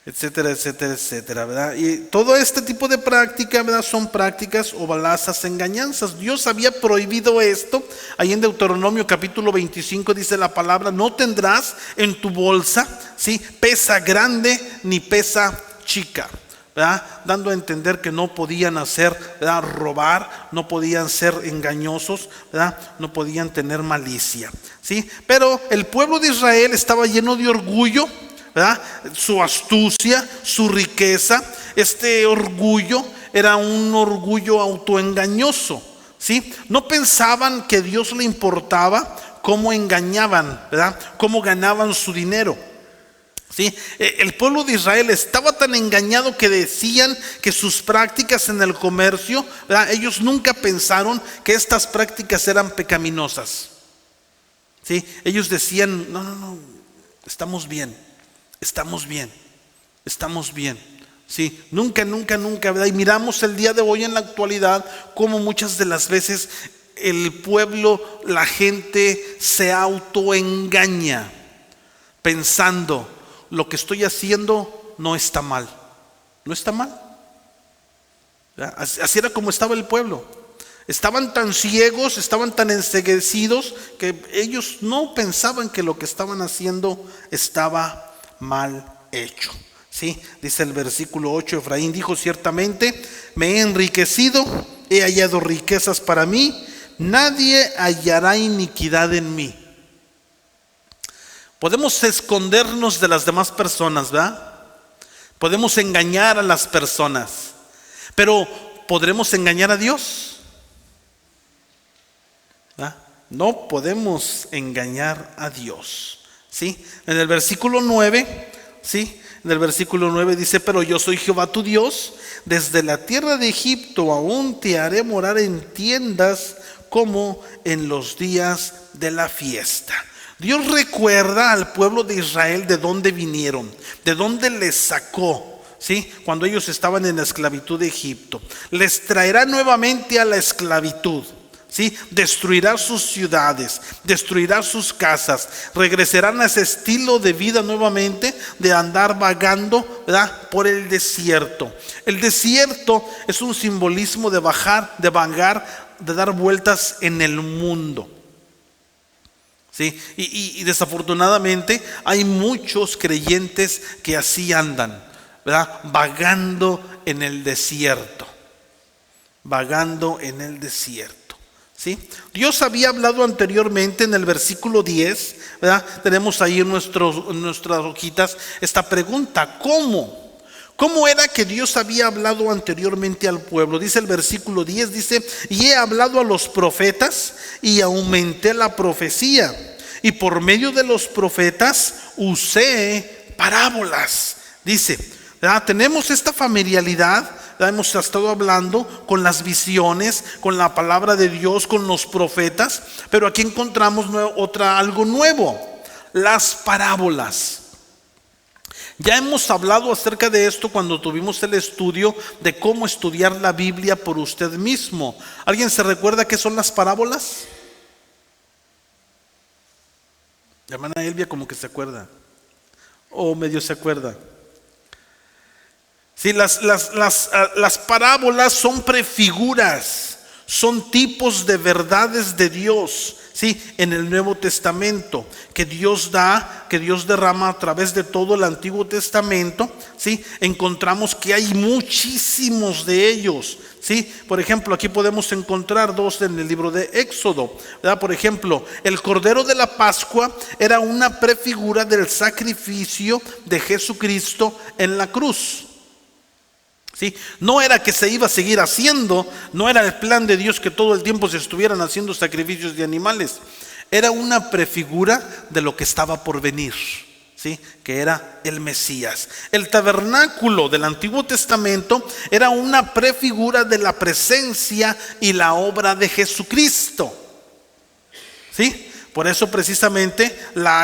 etcétera, etcétera, etcétera, ¿verdad? Y todo este tipo de práctica, ¿verdad? Son prácticas o balazas, engañanzas. Dios había prohibido esto. Ahí en Deuteronomio capítulo 25 dice la palabra: no tendrás en tu bolsa, ¿sí? Pesa grande ni pesa chica, ¿verdad? Dando a entender que no podían hacer, ¿verdad? Robar, no podían ser engañosos, ¿verdad? No podían tener malicia, ¿sí? Pero el pueblo de Israel estaba lleno de orgullo, ¿verdad? Su astucia, su riqueza. Este orgullo era un orgullo autoengañoso, ¿sí? No pensaban que a Dios le importaba cómo engañaban, ¿verdad? Cómo ganaban su dinero, ¿sí? El pueblo de Israel estaba tan engañado que decían que sus prácticas en el comercio, ¿verdad? Ellos nunca pensaron que estas prácticas eran pecaminosas, ¿sí? Ellos decían: no, estamos bien. Estamos bien, estamos bien, ¿sí? Nunca, ¿verdad? Y miramos el día de hoy en la actualidad cómo muchas de las veces el pueblo, la gente se autoengaña pensando: lo que estoy haciendo no está mal, no está mal, ¿verdad? Así era como estaba el pueblo. Estaban tan ciegos, estaban tan enceguecidos que ellos no pensaban que lo que estaban haciendo estaba mal hecho, ¿sí? Dice el versículo 8: Efraín dijo: ciertamente me he enriquecido, he hallado riquezas para mí, nadie hallará iniquidad en mí. Podemos escondernos de las demás personas, ¿verdad? Podemos engañar a las personas, pero ¿podremos engañar a Dios? ¿Verdad? No podemos engañar a Dios, ¿sí? En el versículo 9, ¿sí? En el versículo 9 dice: pero yo soy Jehová tu Dios, desde la tierra de Egipto aún te haré morar en tiendas como en los días de la fiesta. Dios recuerda al pueblo de Israel de dónde vinieron, de dónde les sacó, ¿sí? Cuando ellos estaban en la esclavitud de Egipto. Les traerá nuevamente a la esclavitud, ¿sí? Destruirá sus ciudades, destruirá sus casas, regresarán a ese estilo de vida nuevamente, de andar vagando, ¿verdad? Por el desierto. El desierto es un simbolismo de vagar, de dar vueltas en el mundo, ¿sí? Y desafortunadamente hay muchos creyentes que así andan, ¿verdad? Vagando en el desierto, vagando en el desierto. ¿Sí? Dios había hablado anteriormente en el versículo 10, ¿verdad? Tenemos ahí en nuestras hojitas esta pregunta: ¿cómo? ¿Cómo era que Dios había hablado anteriormente al pueblo? Dice el versículo 10, dice: y he hablado a los profetas y aumenté la profecía y por medio de los profetas usé parábolas. Dice, ¿verdad? Tenemos esta familiaridad, ¿verdad? Hemos estado hablando con las visiones, con la palabra de Dios, con los profetas, pero aquí encontramos algo nuevo, las parábolas. Ya hemos hablado acerca de esto cuando tuvimos el estudio de cómo estudiar la Biblia por usted mismo. ¿Alguien se recuerda qué son las parábolas? La hermana Elvia como que se acuerda, o medio se acuerda. Sí, las parábolas son prefiguras, son tipos de verdades de Dios, ¿sí? En el Nuevo Testamento, que Dios derrama a través de todo el Antiguo Testamento, ¿sí? Encontramos que hay muchísimos de ellos, ¿sí? Por ejemplo, aquí podemos encontrar dos en el libro de Éxodo, ¿verdad? Por ejemplo, el Cordero de la Pascua era una prefigura del sacrificio de Jesucristo en la cruz. ¿Sí? No era que se iba a seguir haciendo, no era el plan de Dios que todo el tiempo se estuvieran haciendo sacrificios de animales. Era una prefigura de lo que estaba por venir, ¿sí? Que era el Mesías. El tabernáculo del Antiguo Testamento era una prefigura de la presencia y la obra de Jesucristo, ¿sí? Por eso precisamente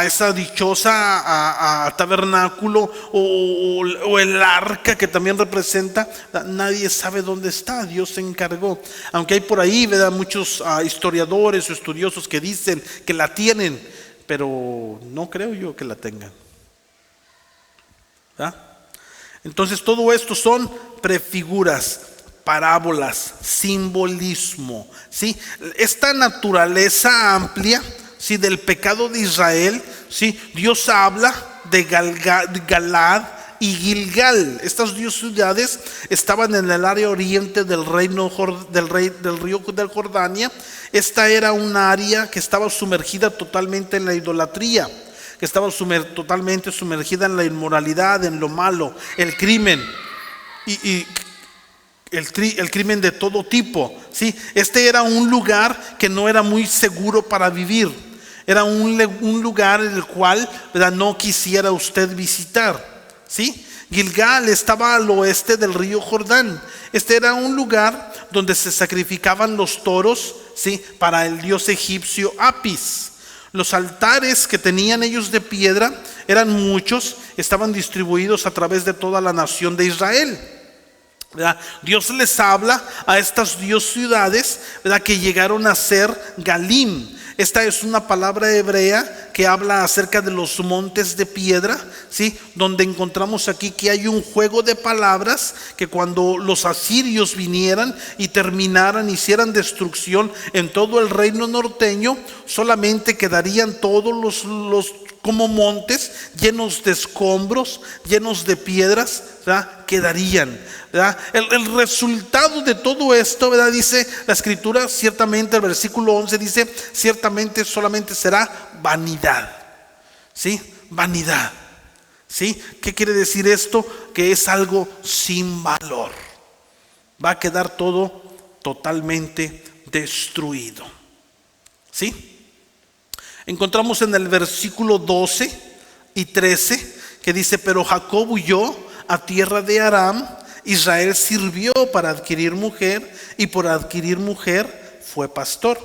esa dichosa tabernáculo o el arca que también representa, nadie sabe dónde está, Dios se encargó. Aunque hay por ahí, ¿verdad?, muchos historiadores o estudiosos que dicen que la tienen, pero no creo yo que la tengan, ¿verdad? Entonces todo esto son prefiguras, parábolas, simbolismo, ¿sí? Esta naturaleza amplia, ¿sí?, del pecado de Israel, ¿sí? Dios habla de Galad y Gilgal. Estas dos ciudades estaban en el área oriente del río del Jordania. Esta era un área que estaba sumergida totalmente en la idolatría, que estaba totalmente sumergida en la inmoralidad, en lo malo, el crimen y el crimen de todo tipo, ¿sí? Este era un lugar que no era muy seguro para vivir. Era un lugar en el cual, ¿verdad?, no quisiera usted visitar, ¿sí? Gilgal estaba al oeste del río Jordán. Este era un lugar donde se sacrificaban los toros, ¿sí?, para el dios egipcio Apis. Los altares que tenían ellos de piedra eran muchos, estaban distribuidos a través de toda la nación de Israel, ¿verdad? Dios les habla a estas dos ciudades, ¿verdad?, que llegaron a ser Galim. Esta es una palabra hebrea que habla acerca de los montes de piedra, ¿sí? Donde encontramos aquí que hay un juego de palabras, que cuando los asirios vinieran y hicieran destrucción en todo el reino norteño, solamente quedarían todos los como montes llenos de escombros, llenos de piedras, ¿verdad?, quedarían, ¿verdad? El resultado de todo esto, ¿verdad?, dice la escritura, ciertamente el versículo 11 dice, ciertamente solamente será vanidad, ¿sí? Vanidad, ¿sí? ¿Qué quiere decir esto? Que es algo sin valor. Va a quedar todo totalmente destruido, ¿sí? Encontramos en el versículo 12 y 13 que dice, pero Jacob huyó a tierra de Aram, Israel sirvió para adquirir mujer, y por adquirir mujer fue pastor.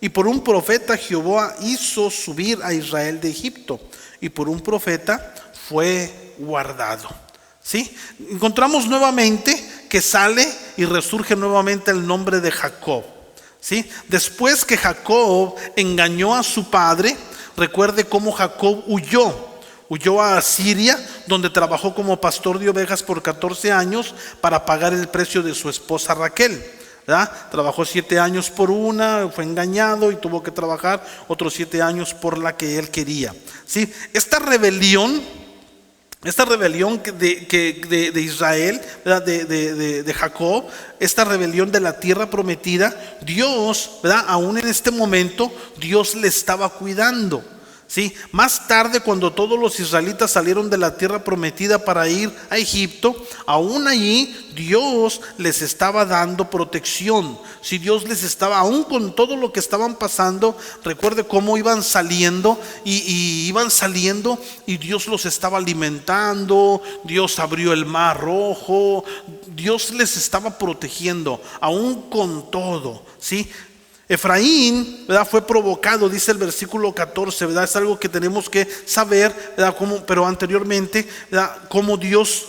Y por un profeta Jehová hizo subir a Israel de Egipto, y por un profeta fue guardado, ¿sí? Encontramos nuevamente que sale y resurge nuevamente el nombre de Jacob, ¿sí? Después que Jacob engañó a su padre, recuerde cómo Jacob huyó a Asiria, donde trabajó como pastor de ovejas por 14 años para pagar el precio de su esposa Raquel, ¿verdad? Trabajó 7 años por una, fue engañado y tuvo que trabajar otros 7 años por la que él quería, ¿sí? Esta rebelión de Israel, ¿verdad?, de Jacob, esta rebelión de la tierra prometida, Dios, ¿verdad?, aún en este momento, Dios le estaba cuidando, ¿sí? Más tarde, cuando todos los israelitas salieron de la tierra prometida para ir a Egipto, aún allí Dios les estaba dando protección. Si Dios les estaba, aún con todo lo que estaban pasando, recuerde cómo iban saliendo y iban saliendo y Dios los estaba alimentando. Dios abrió el mar rojo, Dios les estaba protegiendo, aún con todo, ¿sí? Efraín, ¿verdad?, fue provocado, dice el versículo 14, ¿verdad? Es algo que tenemos que saber, ¿verdad? Pero anteriormente, ¿verdad?, cómo Dios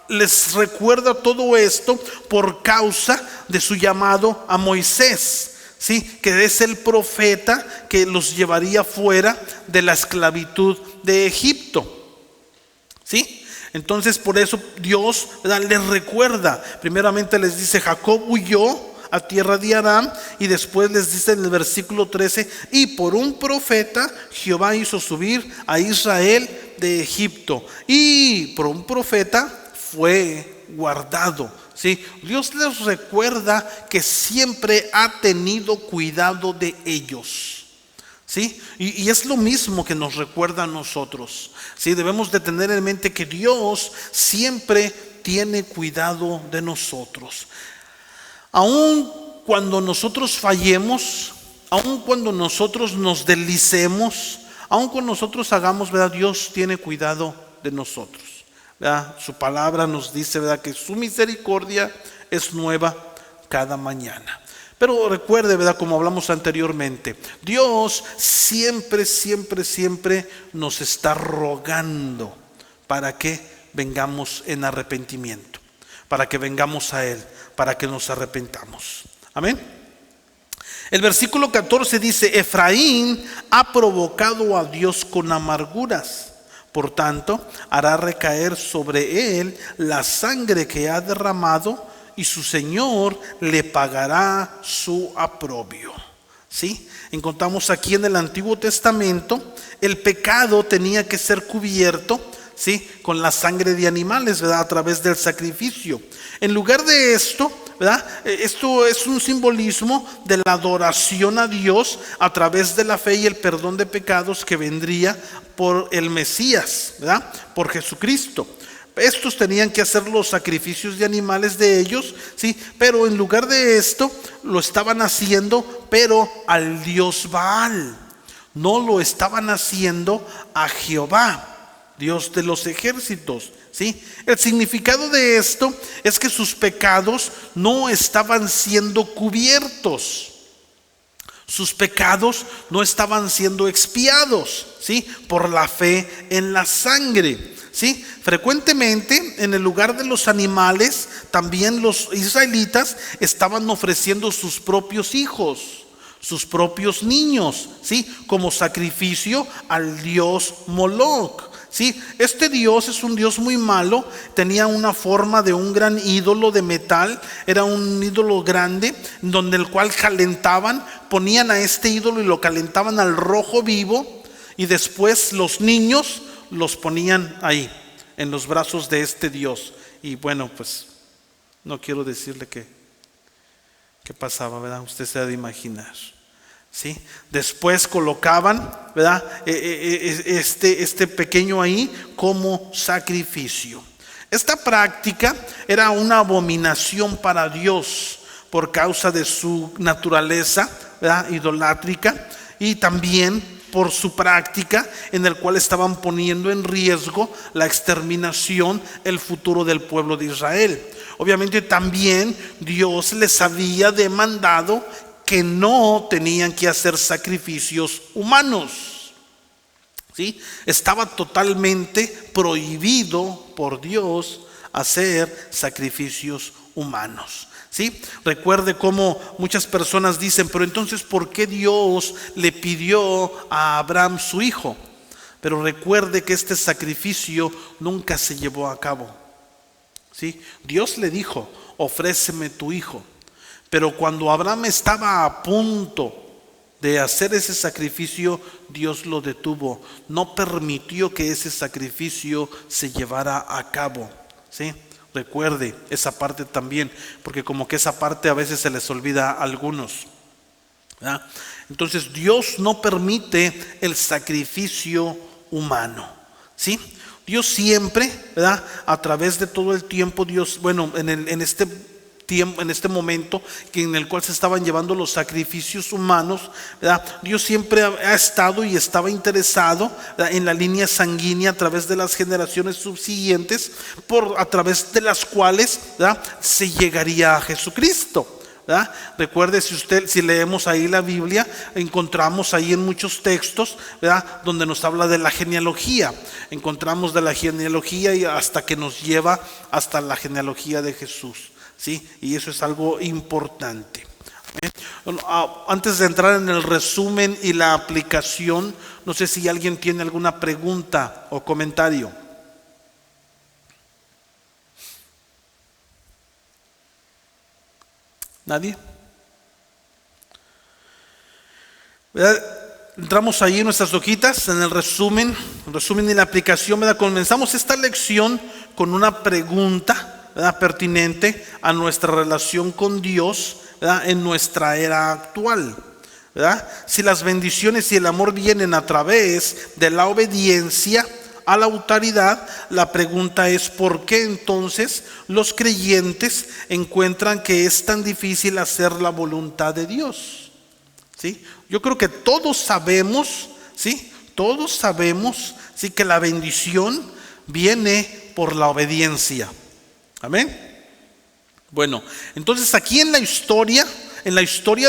les recuerda todo esto por causa de su llamado a Moisés, ¿sí? Que es el profeta que los llevaría fuera de la esclavitud de Egipto, ¿sí? Entonces por eso Dios, ¿verdad?, les recuerda. Primeramente les dice: Jacob huyó a tierra de Aram, y después les dice en el versículo 13: y por un profeta Jehová hizo subir a Israel de Egipto, y por un profeta fue guardado, ¿sí? Dios les recuerda que siempre ha tenido cuidado de ellos, ¿sí? Y es lo mismo que nos recuerda a nosotros, ¿sí? Debemos de tener en mente que Dios siempre tiene cuidado de nosotros. Aun cuando nosotros fallemos, aun cuando nosotros nos deslicemos, aun cuando nosotros hagamos, ¿verdad?, Dios tiene cuidado de nosotros, ¿verdad? Su palabra nos dice, ¿verdad?, que su misericordia es nueva cada mañana. Pero recuerde, ¿verdad?, como hablamos anteriormente, Dios siempre, siempre, siempre nos está rogando para que vengamos en arrepentimiento, para que vengamos a Él, para que nos arrepentamos. Amén. El versículo 14 dice: Efraín ha provocado a Dios con amarguras, por tanto hará recaer sobre él la sangre que ha derramado, y su Señor le pagará su aprobio. ¿Sí? Encontramos aquí en el Antiguo Testamento, el pecado tenía que ser cubierto, ¿sí?, con la sangre de animales, ¿verdad?, a través del sacrificio. En lugar de esto, ¿verdad?, esto es un simbolismo de la adoración a Dios a través de la fe y el perdón de pecados que vendría por el Mesías, ¿verdad?, por Jesucristo. Estos tenían que hacer los sacrificios de animales de ellos, ¿sí?, pero en lugar de esto lo estaban haciendo, pero al dios Baal. No lo estaban haciendo a Jehová, Dios de los ejércitos, ¿sí? El significado de esto es que sus pecados no estaban siendo cubiertos. Sus pecados no estaban siendo expiados, ¿sí?, por la fe en la sangre, ¿sí? Frecuentemente en el lugar de los animales, también los israelitas estaban ofreciendo sus propios hijos, sus propios niños, ¿sí?, como sacrificio al dios Moloch. Sí, este Dios es un Dios muy malo, tenía una forma de un gran ídolo de metal, era un ídolo grande, donde el cual calentaban, ponían a este ídolo y lo calentaban al rojo vivo, y después los niños los ponían ahí, en los brazos de este Dios. Y bueno, pues no quiero decirle qué pasaba, ¿verdad? Usted se ha de imaginar. ¿Sí? Después colocaban, ¿verdad?, este pequeño ahí como sacrificio. Esta práctica era una abominación para Dios por causa de su naturaleza, ¿verdad?, idolátrica, y también por su práctica en el cual estaban poniendo en riesgo la exterminación, el futuro del pueblo de Israel. Obviamente también Dios les había demandado que no tenían que hacer sacrificios humanos, ¿sí? Estaba totalmente prohibido por Dios hacer sacrificios humanos, ¿sí? Recuerde cómo muchas personas dicen: pero entonces, ¿por qué Dios le pidió a Abraham su hijo? Pero recuerde que este sacrificio nunca se llevó a cabo, ¿sí? Dios le dijo: ofréceme tu hijo. Pero cuando Abraham estaba a punto de hacer ese sacrificio, Dios lo detuvo. No permitió que ese sacrificio se llevara a cabo, ¿sí? Recuerde esa parte también, porque como que esa parte a veces se les olvida a algunos. ¿verdad? Entonces Dios no permite el sacrificio humano, ¿sí? Dios siempre, ¿verdad? A través de todo el tiempo, Dios, bueno, en este tiempo, en este momento en el cual se estaban llevando los sacrificios humanos, ¿verdad? Dios siempre ha estado y estaba interesado, ¿verdad?, en la línea sanguínea a través de las generaciones subsiguientes, a través de las cuales, ¿verdad?, se llegaría a Jesucristo. ¿verdad? Recuerde, si leemos ahí la Biblia, encontramos ahí en muchos textos, ¿verdad?, donde nos habla de la genealogía. Encontramos de la genealogía y hasta que nos lleva hasta la genealogía de Jesús, ¿sí? Y eso es algo importante. Bueno, antes de entrar en el resumen y la aplicación, no sé si alguien tiene alguna pregunta o comentario. ¿Nadie? ¿Verdad? Entramos ahí en nuestras hojitas, en el resumen y la aplicación, ¿verdad? Comenzamos esta lección con una pregunta, ¿verdad?, pertinente a nuestra relación con Dios, ¿verdad?, en nuestra era actual, ¿verdad? Si las bendiciones y el amor vienen a través de la obediencia a la autoridad, la pregunta es: ¿por qué entonces los creyentes encuentran que es tan difícil hacer la voluntad de Dios? ¿Sí? Yo creo que todos sabemos, ¿sí? Todos sabemos, ¿sí?, que la bendición viene por la obediencia. Amén. Bueno, entonces aquí en la historia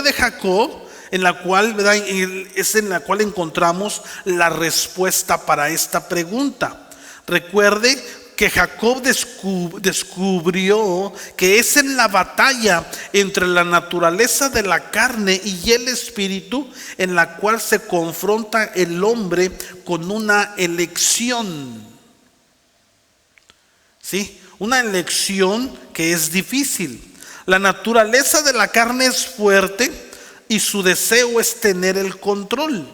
de Jacob, en la cual, ¿verdad?, es en la cual encontramos la respuesta para esta pregunta. Recuerde que Jacob descubrió que es en la batalla entre la naturaleza de la carne y el espíritu en la cual se confronta el hombre con una elección. ¿Sí? Una elección que es difícil. La naturaleza de la carne es fuerte y su deseo es tener el control.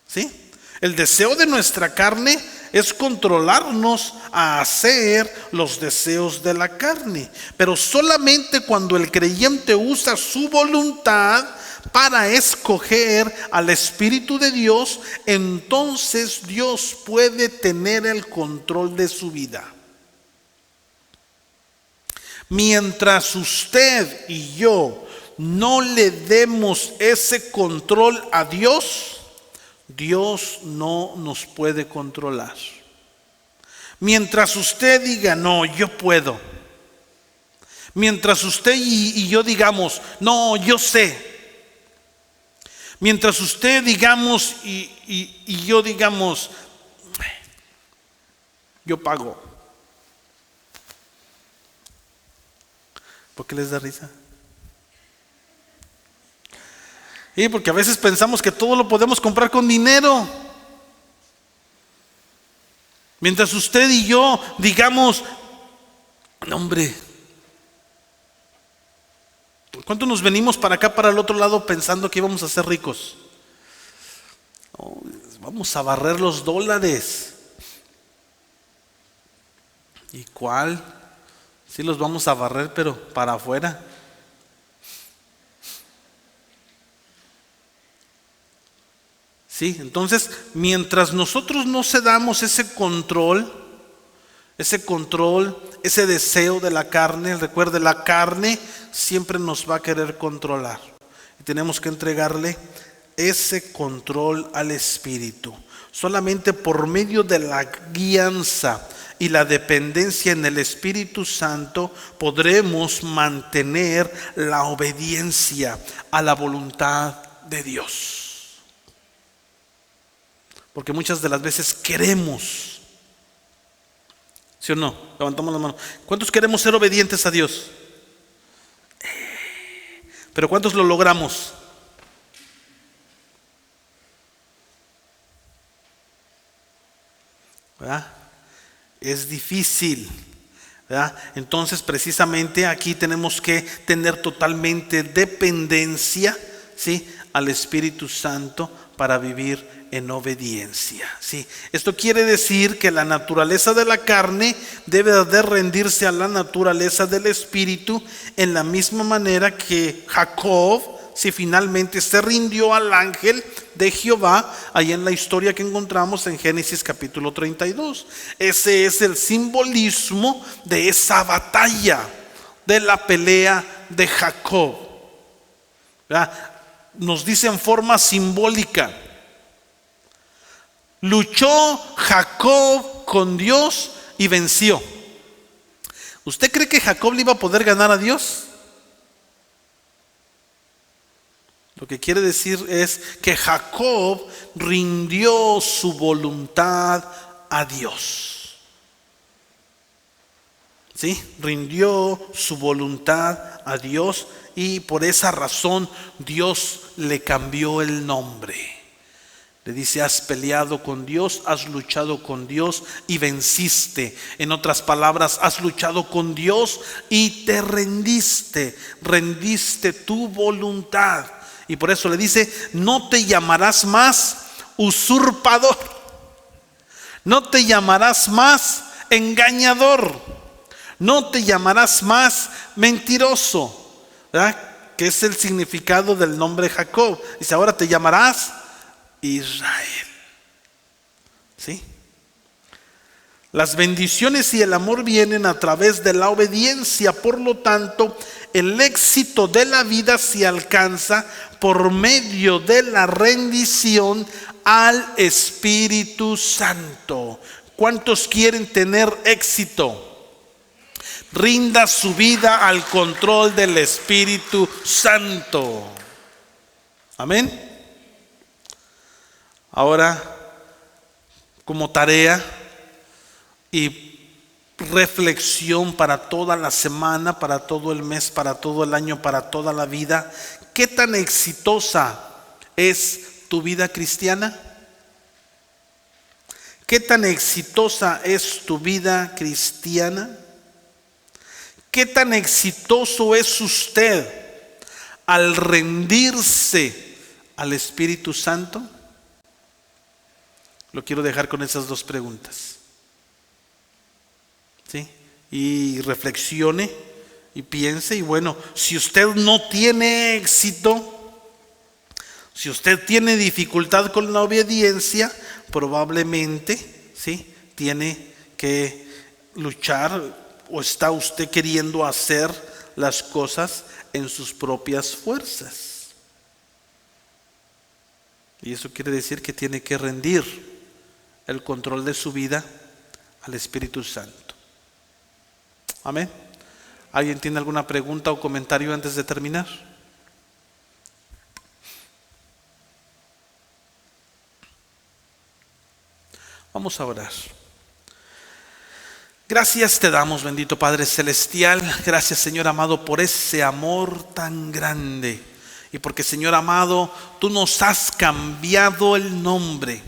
¿Sí? El deseo de nuestra carne es controlarnos a hacer los deseos de la carne. Pero solamente cuando el creyente usa su voluntad para escoger al Espíritu de Dios, entonces Dios puede tener el control de su vida. Mientras usted y yo no le demos ese control a Dios, Dios no nos puede controlar. Mientras usted diga: no, yo puedo. Mientras usted y yo digamos: no, yo sé. Mientras usted digamos y yo digamos: yo pago. ¿Por qué les da risa? Sí, porque a veces pensamos que todo lo podemos comprar con dinero. Mientras usted y yo digamos: no, hombre, ¿cuánto nos venimos para acá, para el otro lado, pensando que íbamos a ser ricos? Oh, vamos a barrer los dólares. ¿Y cuál? Sí, los vamos a barrer, pero para afuera. Sí, entonces, mientras nosotros no cedamos ese control, ese deseo de la carne, recuerde, la carne siempre nos va a querer controlar. Y tenemos que entregarle ese control al Espíritu. Solamente por medio de la guianza y la dependencia en el Espíritu Santo podremos mantener la obediencia a la voluntad de Dios. Porque muchas de las veces queremos, ¿sí o no? Levantamos la mano. ¿Cuántos queremos ser obedientes a Dios? Pero ¿cuántos lo logramos? ¿Verdad? Es difícil, ¿verdad? Entonces, precisamente aquí tenemos que tener totalmente dependencia, ¿sí?, al Espíritu Santo para vivir en obediencia. ¿Sí? Esto quiere decir que la naturaleza de la carne debe de rendirse a la naturaleza del Espíritu, en la misma manera que Jacob, si finalmente se rindió al ángel de Jehová, ahí en la historia que encontramos en Génesis capítulo 32. Ese es el simbolismo de esa batalla, de la pelea de Jacob. ¿Verdad? Nos dice en forma simbólica: luchó Jacob con Dios y venció. ¿Usted cree que Jacob le iba a poder ganar a Dios? Lo que quiere decir es que Jacob rindió su voluntad a Dios. ¿Sí? Rindió su voluntad a Dios y por esa razón Dios le cambió el nombre. Le dice: has peleado con Dios, has luchado con Dios y venciste. En otras palabras, has luchado con Dios y te rendiste. Rendiste tu voluntad. Y por eso le dice: no te llamarás más usurpador. No te llamarás más engañador. No te llamarás más mentiroso. ¿Verdad? Que es el significado del nombre Jacob. Dice: ahora te llamarás Israel. ¿Sí? Las bendiciones y el amor vienen a través de la obediencia. Por lo tanto, el éxito de la vida se alcanza por medio de la rendición al Espíritu Santo. ¿Cuántos quieren tener éxito? Rinda su vida al control del Espíritu Santo. Amén. Ahora, como tarea y reflexión para toda la semana, para todo el mes, para todo el año, para toda la vida, ¿qué tan exitosa es tu vida cristiana? ¿Qué tan exitosa es tu vida cristiana? ¿Qué tan exitoso es usted al rendirse al Espíritu Santo? Lo quiero dejar con esas dos preguntas. ¿Sí? Y reflexione y piense. Y bueno, si usted no tiene éxito, si usted tiene dificultad con la obediencia, probablemente, ¿sí?, tiene que luchar, o está usted queriendo hacer las cosas en sus propias fuerzas. Y eso quiere decir que tiene que rendir el control de su vida al Espíritu Santo. Amén. ¿Alguien tiene alguna pregunta o comentario antes de terminar? Vamos a orar. Gracias te damos, bendito Padre Celestial. Gracias, Señor amado, por ese amor tan grande. Y porque, Señor amado, tú nos has cambiado el nombre.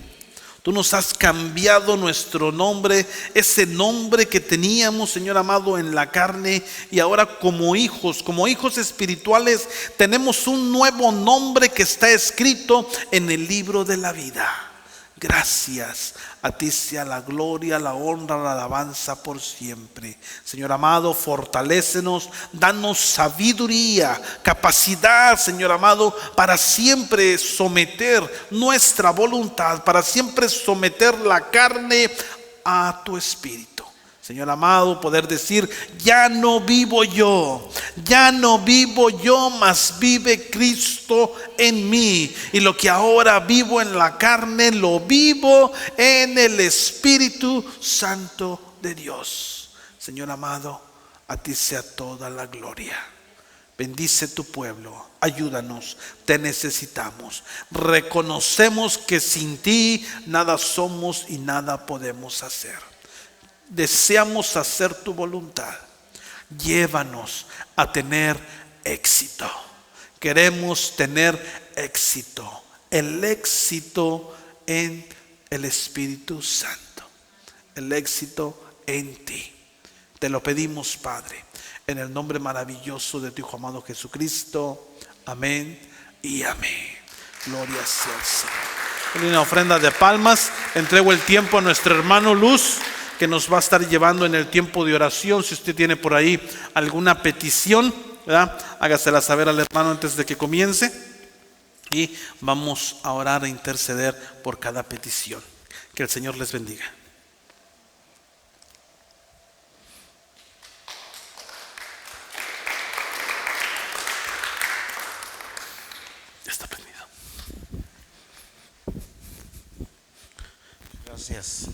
Tú nos has cambiado nuestro nombre, ese nombre que teníamos, Señor amado, en la carne. Y ahora como hijos espirituales, tenemos un nuevo nombre que está escrito en el libro de la vida. Gracias, a ti sea la gloria, la honra, la alabanza por siempre. Señor amado, fortalécenos, danos sabiduría, capacidad, Señor amado, para siempre someter nuestra voluntad, para siempre someter la carne a tu espíritu. Señor amado, poder decir: ya no vivo yo, mas vive Cristo en mí. Y lo que ahora vivo en la carne, lo vivo en el Espíritu Santo de Dios. Señor amado, a ti sea toda la gloria. Bendice tu pueblo, ayúdanos, te necesitamos. Reconocemos que sin ti nada somos y nada podemos hacer. Deseamos hacer tu voluntad. Llévanos a tener éxito. Queremos tener éxito. El éxito en el Espíritu Santo. El éxito en ti. Te lo pedimos, Padre, en el nombre maravilloso de tu Hijo amado Jesucristo. Amén y amén. Gloria sea al Señor. En una ofrenda de palmas, entrego el tiempo a nuestro hermano Luz, que nos va a estar llevando en el tiempo de oración. Si usted tiene por ahí alguna petición, ¿verdad? Hágasela saber al hermano antes de que comience. Y vamos a orar e interceder por cada petición. Que el Señor les bendiga. Está prendido. Gracias.